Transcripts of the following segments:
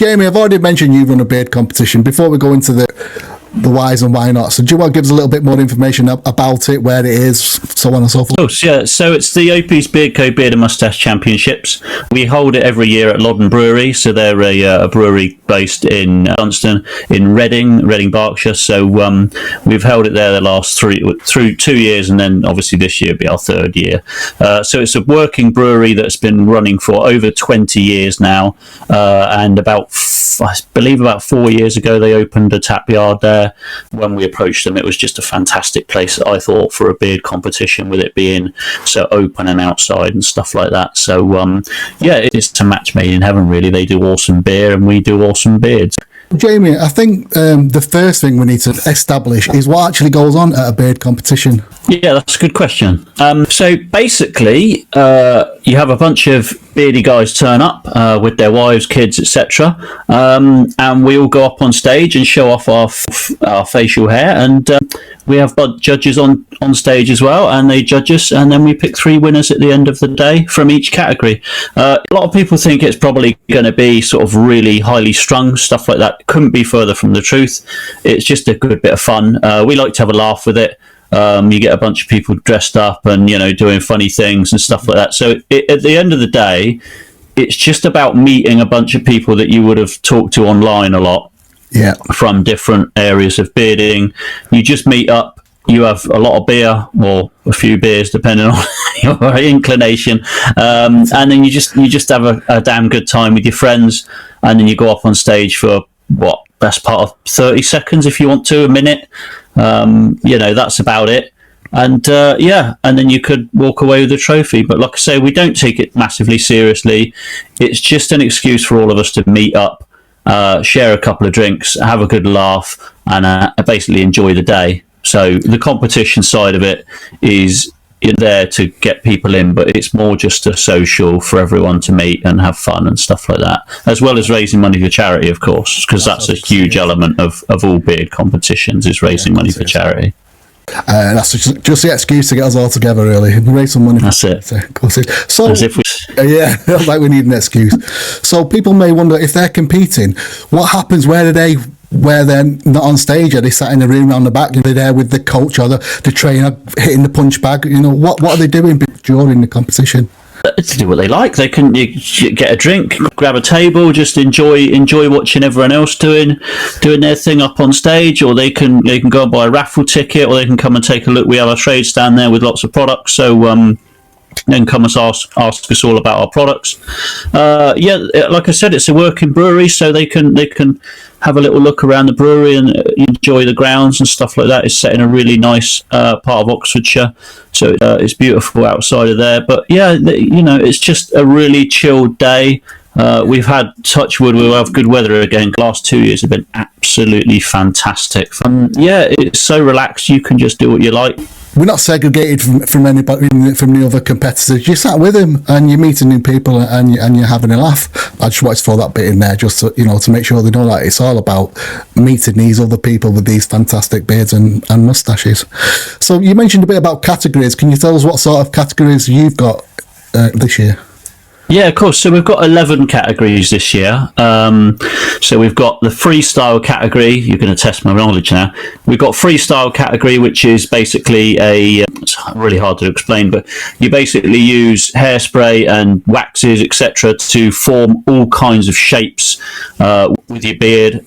Jamie, I've already mentioned you run a beard competition. Before we go into the whys and why not, so do you want to give us a little bit more information about it, where it is, so on and so forth? Oh, yeah. So it's the Opie's Beard Beard and Moustache Championships. We hold it every year at Loddon Brewery. So they're a brewery based in Dunstan, in Reading, Berkshire. So we've held it there the last through 2 years, and then obviously this year will be our third year. So it's a working brewery that's been running for over 20 years now, and I believe about 4 years ago they opened a tap yard there. When we approached them, it was just a fantastic place, I thought, for a beard competition, with it being so open and outside and stuff like that. So it's a match made in heaven, really. They do awesome beer and we do awesome beards. Jamie, I think the first thing we need to establish is what actually goes on at a beard competition. Yeah, that's a good question. So basically, you have a bunch of beardy guys turn up with their wives, kids, etc., and we all go up on stage and show off our facial hair, and we have judges on stage as well, and they judge us, and then we pick 3 winners at the end of the day from each category. A lot of people think it's probably going to be sort of really highly strung, stuff like that. It couldn't be further from the truth. It's just a good bit of fun. We like to have a laugh with it. You get a bunch of people dressed up and, doing funny things and stuff like that. So at the end of the day, it's just about meeting a bunch of people that you would have talked to online a lot. Yeah. From different areas of bearding. You just meet up. You have a lot of beer or a few beers, depending on your inclination, and then you just have a damn good time with your friends, and then you go up on stage for best part of 30 seconds, if you want to, a minute. That's about it. And and then you could walk away with a trophy. But like I say, we don't take it massively seriously. It's just an excuse for all of us to meet up, share a couple of drinks, have a good laugh, and basically enjoy the day. So the competition side of it is there to get people in, but it's more just a social for everyone to meet and have fun and stuff like that, as well as raising money for charity, of course, because that's a huge element of all beard competitions, is raising money for charity. That's just the excuse to get us all together, really. Raise some money. That's it. So, as if we... like we need an excuse. So people may wonder, if they're competing, what happens? Where they're not on stage? Are they sat in the room around the back? Are they there with the coach or the trainer hitting the punch bag? What are they doing during the competition? To do what they like. They can get a drink, grab a table, just enjoy watching everyone else doing their thing up on stage, or they can go and buy a raffle ticket, or they can come and take a look. We have a trade stand there with lots of products, so then come and ask us all about our products. Like I said, it's a working brewery, so they can have a little look around the brewery and enjoy the grounds and stuff like that. It's set in a really nice part of Oxfordshire, so it's beautiful outside of there. But it's just a really chilled day. We've had, touch wood, we'll have good weather again. The last 2 years have been absolutely fantastic. It's so relaxed, you can just do what you like. We're not segregated from anybody, from the other competitors. You sat with them and you're meeting new people and you're having a laugh. I just wanted to throw that bit in there just to make sure they know that it's all about meeting these other people with these fantastic beards and moustaches. So you mentioned a bit about categories. Can you tell us what sort of categories you've got this year? Yeah, of course. So we've got 11 categories this year. So we've got the freestyle category. You're going to test my knowledge now. We've got freestyle category, which is basically it's really hard to explain, but you basically use hairspray and waxes, etc., to form all kinds of shapes with your beard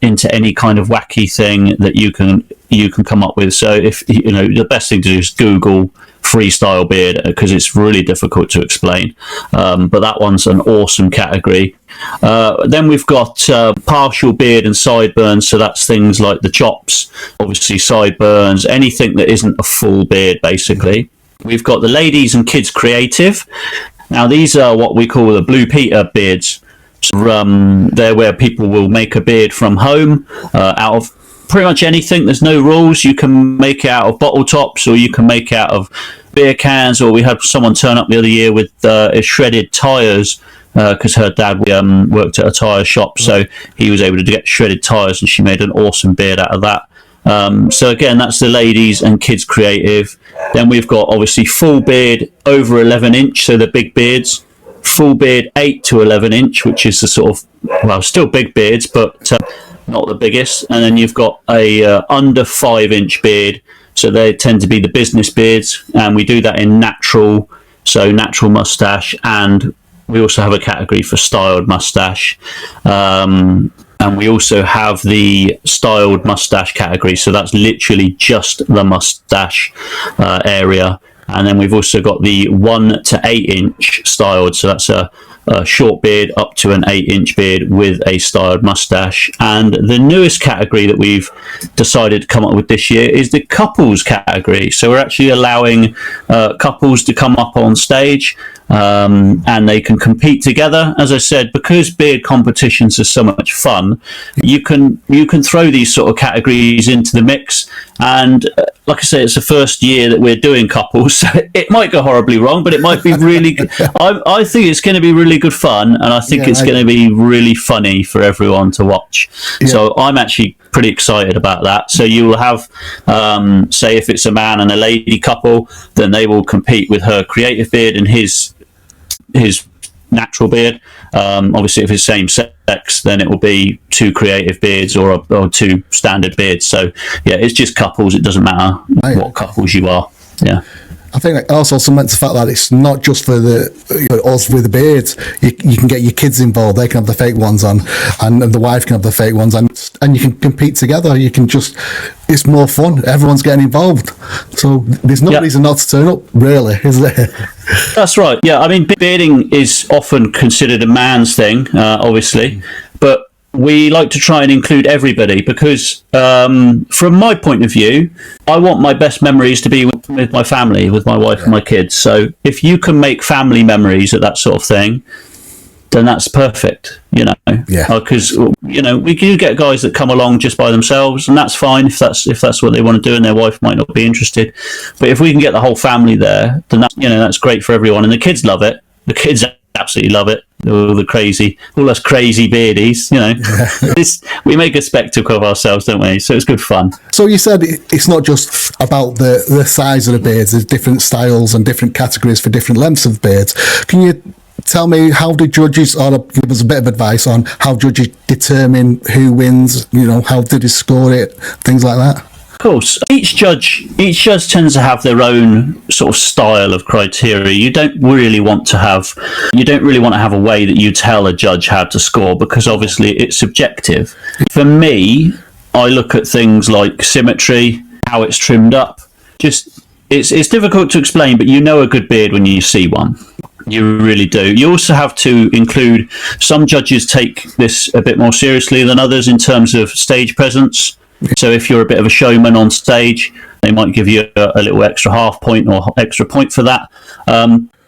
into any kind of wacky thing that you can come up with. So if the best thing to do is Google freestyle beard, because it's really difficult to explain, but that one's an awesome category. Then we've got partial beard and sideburns, so that's things like the chops, obviously sideburns, anything that isn't a full beard basically. We've got the ladies and kids creative. Now these are what we call the Blue Peter beards. So, they're where people will make a beard from home out of pretty much anything. There's no rules. You can make it out of bottle tops, or you can make it out of beer cans, or we had someone turn up the other year with shredded tyres, because her dad worked at a tyre shop, so he was able to get shredded tyres, and she made an awesome beard out of that. So again, that's the ladies and kids creative. Then we've got obviously full beard over 11 inch, so the big beards. full beard 8 to 11 inch, which is the sort of, well, still big beards, but not the biggest. And then you've got a under 5-inch beard, so they tend to be the business beards, and we do that in natural, so natural mustache, and we also have a category for styled mustache. And we also have the styled mustache category, so that's literally just the mustache area. And then we've also got the 1 to 8 inch styled, so that's a short beard up to an 8-inch beard with a styled mustache. And the newest category that we've decided to come up with this year is the couples category. So we're actually allowing couples to come up on stage, and they can compete together. As I said, because beard competitions are so much fun, you can throw these sort of categories into the mix. And like I say, it's the first year that we're doing couples, so it might go horribly wrong, but it might be really good. I think it's going to be really good fun, and I think it's going to be really funny for everyone to watch. So I'm actually pretty excited about that. So you will have, say, if it's a man and a lady couple, then they will compete with her creative beard and his natural beard. Obviously, if it's same sex, then it will be 2 creative beards or 2 standard beards. So yeah, it's just couples. It doesn't matter what couples you are. Yeah. I think that also cements the fact that it's not just for us with the beards. You can get your kids involved. They can have the fake ones on, and the wife can have the fake ones, and you can compete together. You can just, it's more fun. Everyone's getting involved. So there's no reason not to turn up, really, is there? That's right. Yeah, I mean, bearding is often considered a man's thing, obviously, but we like to try and include everybody because, from my point of view, I want my best memories to be with my family, with my wife and my kids. So if you can make family memories at that sort of thing, then that's perfect, you know. Yeah. Because we do get guys that come along just by themselves, and that's fine if that's what they want to do, and their wife might not be interested. But if we can get the whole family there, then that's great for everyone, and the kids love it. The kids absolutely love it. All us crazy beardies, we make a spectacle of ourselves, don't we? So it's good fun. So you said it's not just about the size of the beards. There's different styles and different categories for different lengths of beards. Can you tell me how the judges, or give us a bit of advice on how judges determine who wins? How do they score it? Things like that. Of course, each judge tends to have their own sort of style of criteria. You don't really want to have a way that you tell a judge how to score, because obviously it's subjective. For me, I look at things like symmetry, how it's trimmed up. It's difficult to explain, but you know a good beard when you see one. You really do. You also have to include, some judges take this a bit more seriously than others in terms of stage presence. So if you're a bit of a showman on stage, they might give you a little extra half point or extra point for that.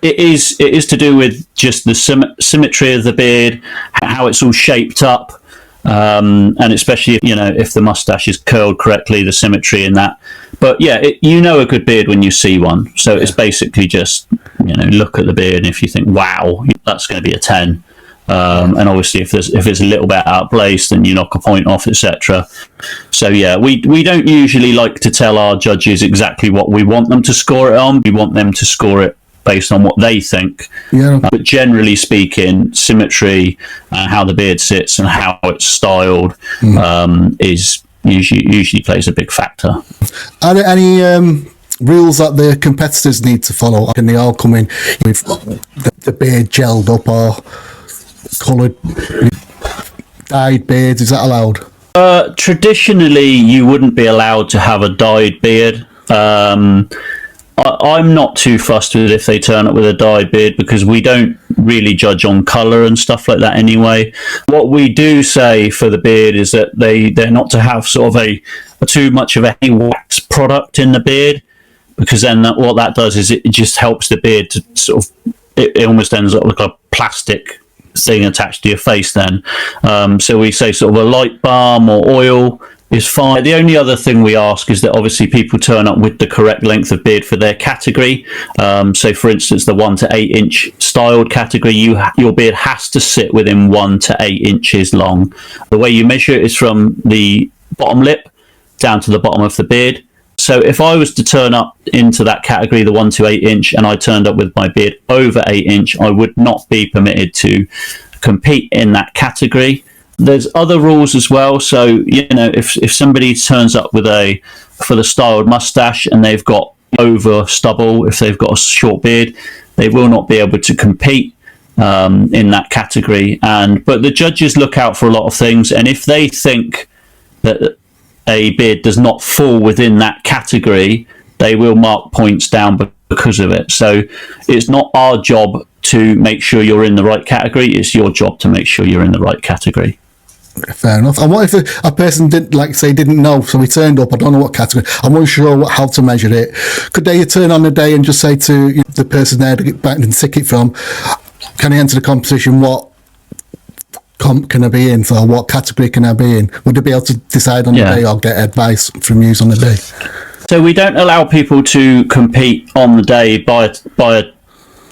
It is to do with just the symmetry of the beard, how it's all shaped up, and especially if the mustache is curled correctly, the symmetry in that. But yeah, a good beard when you see one. So it's basically just look at the beard, and if you think, wow, that's going to be a 10. And obviously if it's a little bit out of place, then you knock a point off, etc. So yeah, we don't usually like to tell our judges exactly what we want them to score it on. We want them to score it based on what they think. But generally speaking, symmetry, how the beard sits and how it's styled, is usually plays a big factor. Are there any rules that the competitors need to follow? Can they all come in with the beard gelled up or coloured, dyed beards? Is that allowed? Traditionally, you wouldn't be allowed to have a dyed beard. I'm not too fussed with if they turn up with a dyed beard, because we don't really judge on colour and stuff like that anyway. What we do say for the beard is that they're not to have sort of a too much of a wax product in the beard, because then what that does is it just helps the beard to sort of, it almost ends up like a plastic thing attached to your face then. So we say sort of a light balm or oil is fine. The only other thing we ask is that obviously people turn up with the correct length of beard for their category. So for instance, the 1 to 8 inch styled category, your beard has to sit within 1 to 8 inches long. The way you measure it is from the bottom lip down to the bottom of the beard. So if I was to turn up into that category, the 1 to 8 inch, and I turned up with my beard over 8 inch, I would not be permitted to compete in that category. There's other rules as well. So, you know, if somebody turns up with a fully styled mustache and they've got over stubble, if they've got a short beard, they will not be able to compete in that category. But the judges look out for a lot of things, and if they think that a beard does not fall within that category, they will mark points down because of it. So it's not our job to make sure you're in the right category, it's your job to make sure you're in the right category. Fair enough. And what if a person didn't know, so he turned up, I don't know what category, I'm unsure how to measure it. Could they turn on the day and just say to the person there to get back the ticket from, can I enter the competition? What can I be in for? What category can I be in? Would they be able to decide on the day or get advice from you on the day? So we don't allow people to compete on the day by a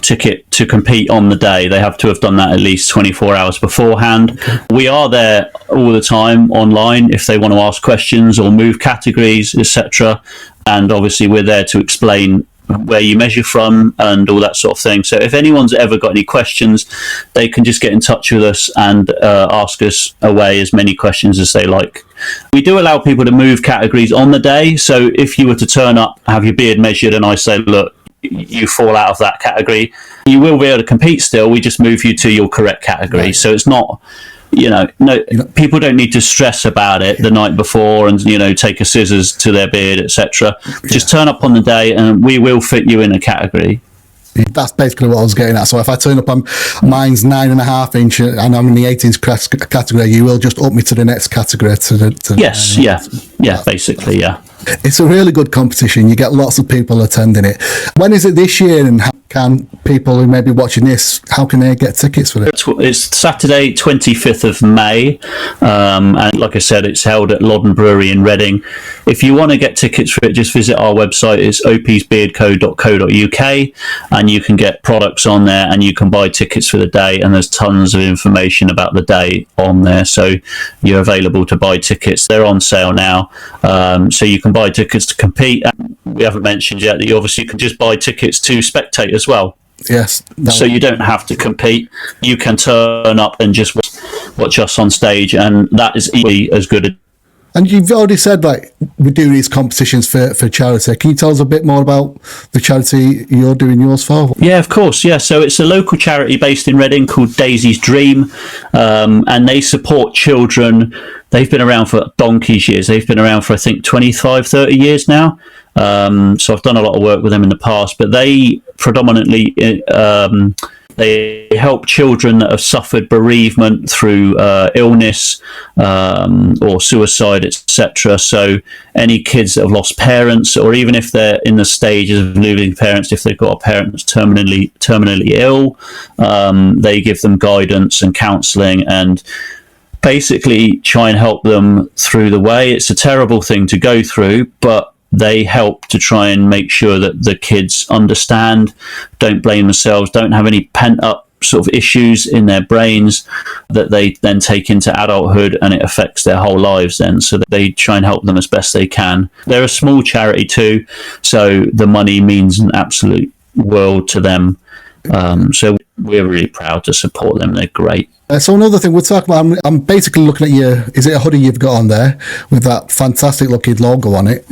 ticket to compete on the day. They have to have done that at least 24 hours beforehand. We are there all the time online if they want to ask questions or move categories, etc. And obviously we're there to explain where you measure from and all that sort of thing. So if anyone's ever got any questions, they can just get in touch with us and ask us away as many questions as they like. We do allow people to move categories on the day. So if you were to turn up, have your beard measured, and I say, look, you fall out of that category, you will be able to compete still. We just move you to your correct category. Right. So it's not, people don't need to stress about it the night before and, take a scissors to their beard, etc. Just turn up on the day and we will fit you in a category. That's basically what I was getting at. So if I turn up on mine's 9.5 inch and I'm in the 8 inch category, you will just up me to the next category. Yes, basically, yeah. It's a really good competition. You get lots of people attending it. When is it this year, and how can people who may be watching this, how can they get tickets for it? It's Saturday, 25th of May. And like I said, it's held at Loddon Brewery in Reading. If you want to get tickets for it, just visit our website. It's opiesbeardco.co.uk, and you can get products on there and you can buy tickets for the day, and there's tons of information about the day on there. So you're available to buy tickets. They're on sale now. So you can buy tickets to compete. And we haven't mentioned yet that you obviously can just buy tickets to spectate as well. Yes. So you don't have to compete. You can turn up and just watch us on stage, and that is equally as good. And you've already said, we do these competitions for charity. Can you tell us a bit more about the charity you're doing yours for? Yeah, of course. Yeah, so it's a local charity based in Reading called Daisy's Dream, and they support children. They've been around for donkey's years. They've been around for, I think, 25, 30 years now. So I've done a lot of work with them in the past, but they predominantly they help children that have suffered bereavement through illness or suicide, etc. So any kids that have lost parents, or even if they're in the stages of losing parents, if they've got a parent that's terminally ill, they give them guidance and counselling and basically try and help them through the way. It's a terrible thing to go through, but they help to try and make sure that the kids understand, don't blame themselves, don't have any pent-up sort of issues in their brains that they then take into adulthood, and it affects their whole lives then. So that they try and help them as best they can. They're a small charity too, so the money means an absolute world to them. So we're really proud to support them. They're great. So another thing we're talking about, I'm basically looking at is it a hoodie you've got on there with that fantastic looking logo on it?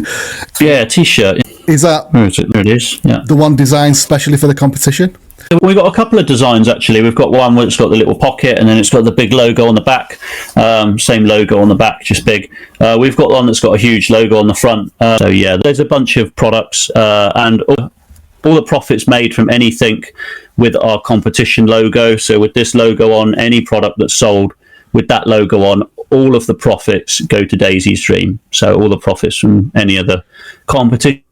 Yeah, t-shirt. Is that there it is? Yeah, the one designed specially for the competition? We've got a couple of designs actually. We've got one where it's got the little pocket and then it's got the big logo on the back. Same logo on the back, just big. We've got one that's got a huge logo on the front. So yeah, there's a bunch of products and all the profits made from anything with our competition logo. So with this logo on, any product that's sold with that logo on, all of the profits go to Daisy's Dream. So all the profits from any of the competition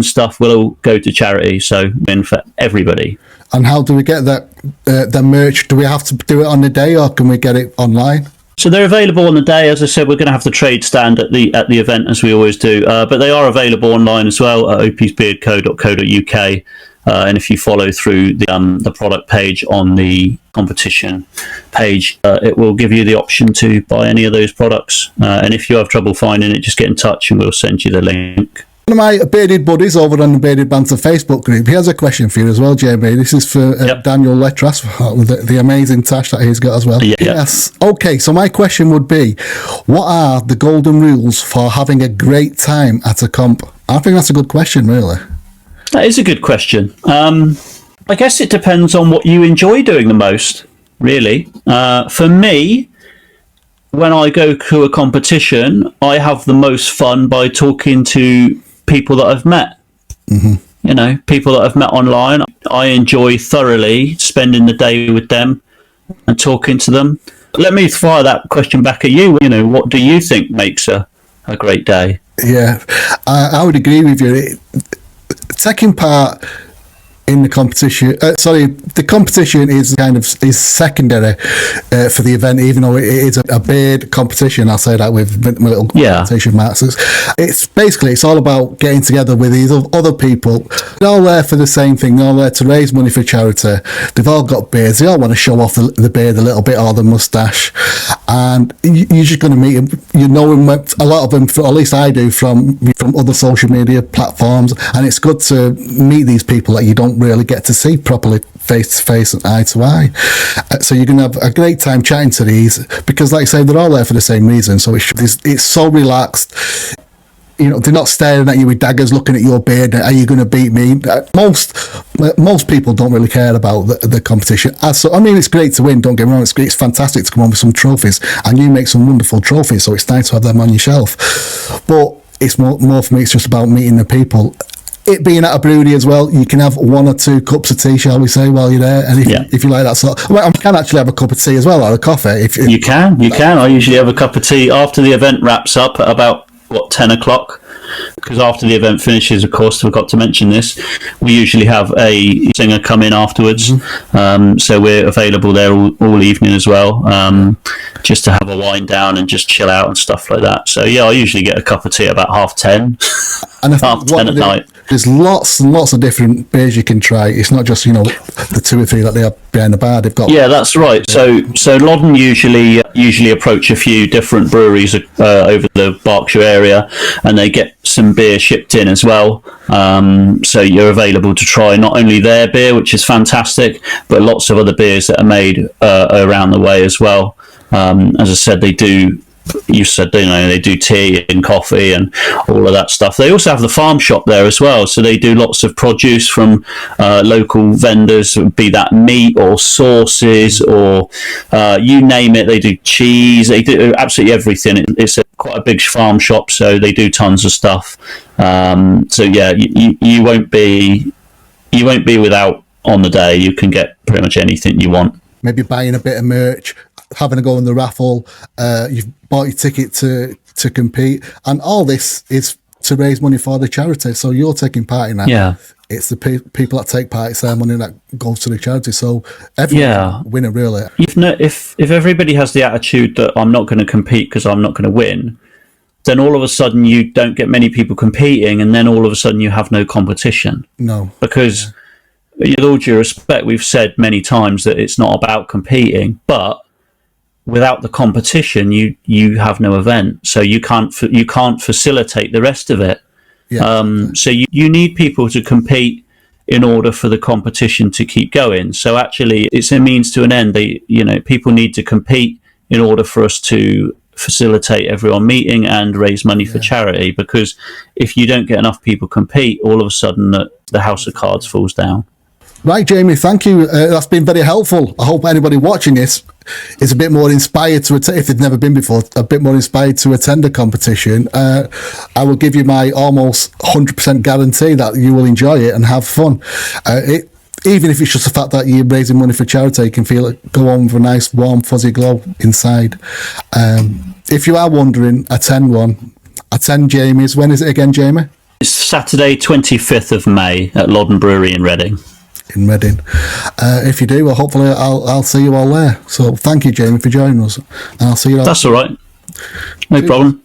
stuff will all go to charity. So win for everybody. And how do we get that the merch? Do we have to do it on the day, or can we get it online? So they're available on the day. As I said, we're going to have the trade stand at the event, as we always do. But they are available online as well at opiesbeardco.co.uk. And if you follow through the product page on the competition page, it will give you the option to buy any of those products. And if you have trouble finding it, just get in touch and we'll send you the link. One of my bearded buddies over on the Bearded Banter Facebook group, he has a question for you as well, Jamie. This is for Daniel Letras, with the amazing tash that he's got as well. Yes. Okay, so my question would be, what are the golden rules for having a great time at a comp? I think that's a good question, really. That is a good question. I guess it depends on what you enjoy doing the most, really. For me, when I go to a competition, I have the most fun by talking to people that I've met. Mm-hmm. You know, people that I've met online. I enjoy thoroughly spending the day with them and talking to them. Let me fire that question back at you. You know, what do you think makes a great day? Yeah, I would agree with you. Taking part in the competition, the competition is secondary for the event, even though it is a beard competition. I'll say that with my little quotation marks. It's all about getting together with these other people. They're all there for the same thing. They're all there to raise money for charity. They've all got beards. They all want to show off the beard a little bit, or the moustache. And you're just going to meet them. You know them, a lot of them, or at least I do, from other social media platforms. And it's good to meet these people that you don't really get to see properly face to face and eye to eye. So you're going to have a great time chatting to these, because like I say, they're all there for the same reason. So it's so relaxed. You know, they're not staring at you with daggers, looking at your beard. Are you going to beat me? Most people don't really care about the competition. So, I mean, it's great to win, don't get me wrong. It's fantastic to come on with some trophies, and you make some wonderful trophies, so it's nice to have them on your shelf. But it's more for me, it's just about meeting the people. It being at a brewery as well, you can have 1 or 2 cups of tea, shall we say, while you're there. And if you like that sort, I can actually have a cup of tea as well, or a coffee. If you can. I usually have a cup of tea after the event wraps up at about 10 o'clock. Because after the event finishes, of course, forgot to mention this, we usually have a singer come in afterwards. Mm-hmm. So we're available there all evening as well, just to have a wind down and just chill out and stuff like that. So yeah, I usually get a cup of tea about 10:30. And 10 at night. There's lots and lots of different beers you can try. It's not just, the 2 or 3 that they have behind the bar. They've got. Yeah, that's right. So Loddon usually approach a few different breweries over the Berkshire area, and they get some beer shipped in as well. So you're available to try not only their beer, which is fantastic, but lots of other beers that are made around the way as well. As I said, they do. You said, they do tea and coffee and all of that stuff. They also have the farm shop there as well, so they do lots of produce from local vendors, be that meat or sauces or you name it. They do cheese. They do absolutely everything. It's quite a big farm shop, so they do tons of stuff. So yeah, you won't be without on the day. You can get pretty much anything you want. Maybe buying a bit of merch, having a go in the raffle. You've bought your ticket to compete, and all this is to raise money for the charity. So you're taking part in that. Yeah, it's the people that take part. It's their money that goes to the charity. So everyone winner, really. If everybody has the attitude that I'm not going to compete because I'm not going to win, then all of a sudden you don't get many people competing, and then all of a sudden you have no competition. No, because with all due respect, we've said many times that it's not about competing, but without the competition, you have no event, so you can't facilitate the rest of it. So you need people to compete in order for the competition to keep going. So actually, it's a means to an end. People need to compete in order for us to facilitate everyone meeting and raise money for charity. Because if you don't get enough people compete, all of a sudden the house of cards falls down. Right, Jamie, thank you. That's been very helpful. I hope anybody watching this is a bit more inspired to attend, if they've never been before, a bit more inspired to attend a competition. I will give you my almost 100% guarantee that you will enjoy it and have fun. Even if it's just the fact that you're raising money for charity, you can feel it go on with a nice, warm, fuzzy glow inside. If you are wondering, attend Jamie's. When is it again, Jamie? It's Saturday, 25th of May at Loddon Brewery in Reading. If you do, well, hopefully I'll see you all there. So thank you, Jamie, for joining us. And I'll see you all. That's all right. No problem.